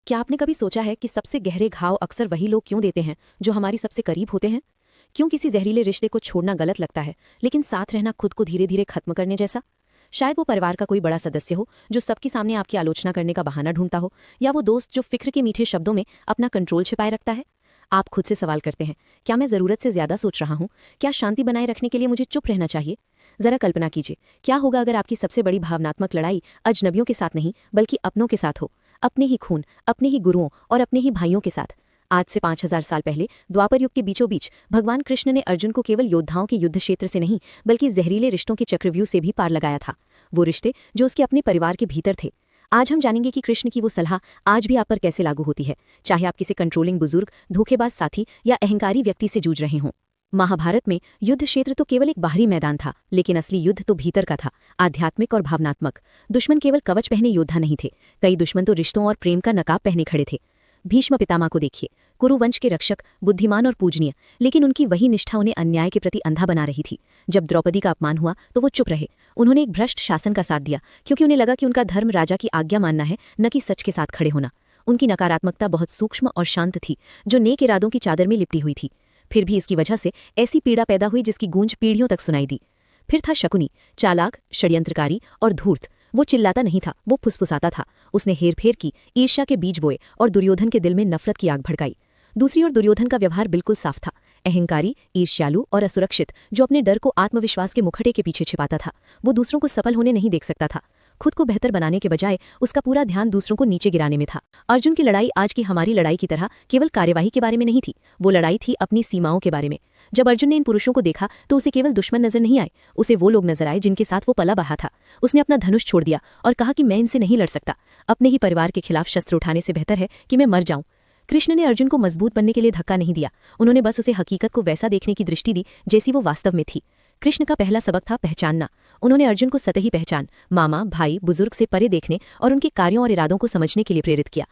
क्या आपने कभी सोचा है कि सबसे गहरे घाव अक्सर वही लोग क्यों देते हैं जो हमारी सबसे करीब होते हैं? क्यों किसी जहरीले रिश्ते को छोड़ना गलत लगता है, लेकिन साथ रहना खुद को धीरे धीरे खत्म करने जैसा? शायद वो परिवार का कोई बड़ा सदस्य हो जो सबके सामने आपकी आलोचना करने का बहाना ढूंढता हो, या वो दोस्त जो फिक्र के मीठे शब्दों में अपना कंट्रोल छिपाए रखता है। आप खुद से सवाल करते हैं, क्या मैं ज़रूरत से ज़्यादा सोच रहा हूँ? क्या शांति बनाए रखने के लिए मुझे चुप रहना चाहिए? ज़रा कल्पना कीजिए, क्या होगा अगर आपकी सबसे बड़ी भावनात्मक लड़ाई अजनबियों के साथ नहीं बल्कि अपनों के साथ हो, अपने ही खून, अपने ही गुरुओं और अपने ही भाइयों के साथ। आज से 5000 साल पहले द्वापर युग के बीचों बीच भगवान कृष्ण ने अर्जुन को केवल योद्धाओं के युद्ध क्षेत्र से नहीं बल्कि जहरीले रिश्तों के चक्रव्यूह से भी पार लगाया था। वो रिश्ते जो उसके अपने परिवार के भीतर थे। आज हम जानेंगे कि कृष्ण की वो सलाह आज भी आप पर कैसे लागू होती है, चाहे आप किसी कंट्रोलिंग बुजुर्ग, धोखेबाज साथी या अहंकारी व्यक्ति से जूझ रहे हों। महाभारत में युद्ध क्षेत्र तो केवल एक बाहरी मैदान था, लेकिन असली युद्ध तो भीतर का था, आध्यात्मिक और भावनात्मक। दुश्मन केवल कवच पहने योद्धा नहीं थे, कई दुश्मन तो रिश्तों और प्रेम का नकाब पहने खड़े थे। भीष्म पितामह को देखिए, कुरुवंश के रक्षक, बुद्धिमान और पूजनीय, लेकिन उनकी वही निष्ठा उन्हें अन्याय के प्रति अंधा बना रही थी। जब द्रौपदी का अपमान हुआ तो वो चुप रहे। उन्होंने एक भ्रष्ट शासन का साथ दिया क्योंकि उन्हें लगा कि उनका धर्म राजा की आज्ञा मानना है, न कि सच के साथ खड़े होना। उनकी नकारात्मकता बहुत सूक्ष्म और शांत थी, जो नेक इरादों की चादर में लिपटी हुई थी। फिर भी इसकी वजह से ऐसी पीड़ा पैदा हुई जिसकी गूंज पीढ़ियों तक सुनाई दी। फिर था शकुनी, चालाक, षड्यंत्रकारी और धूर्त। वो चिल्लाता नहीं था, वो फुसफुसाता था। उसने हेरफेर की, ईर्ष्या के बीज बोए और दुर्योधन के दिल में नफरत की आग भड़काई। दूसरी ओर दुर्योधन का व्यवहार बिल्कुल साफ था, अहंकारी, ईर्ष्यालु और असुरक्षित, जो अपने डर को आत्मविश्वास के मुखड़े के पीछे छिपाता था। वो दूसरों को सफल होने नहीं देख सकता था। खुद को बेहतर बनाने के बजाय उसका पूरा ध्यान दूसरों को नीचे गिराने में था। अर्जुन की लड़ाई आज की हमारी लड़ाई की तरह केवल कार्यवाही के बारे में नहीं थी, वो लड़ाई थी अपनी सीमाओं के बारे में। जब अर्जुन ने इन पुरुषों को देखा तो उसे केवल दुश्मन नजर नहीं आए, उसे वो लोग नजर आए जिनके साथ वो पला बहा था। उसने अपना धनुष छोड़ दिया और कहा कि मैं इनसे नहीं लड़ सकता। अपने ही परिवार के खिलाफ शस्त्र उठाने से बेहतर है कि मैं मर जाऊं। कृष्ण ने अर्जुन को मजबूत बनने के लिए धक्का नहीं दिया, उन्होंने बस उसे हकीकत को वैसा देखने की दृष्टि दी जैसी वो वास्तव में थी। कृष्ण का पहला सबक था पहचानना। उन्होंने अर्जुन को सतही पहचान, मामा, भाई, बुजुर्ग से परे देखने और उनके कार्यों और इरादों को समझने के लिए प्रेरित किया।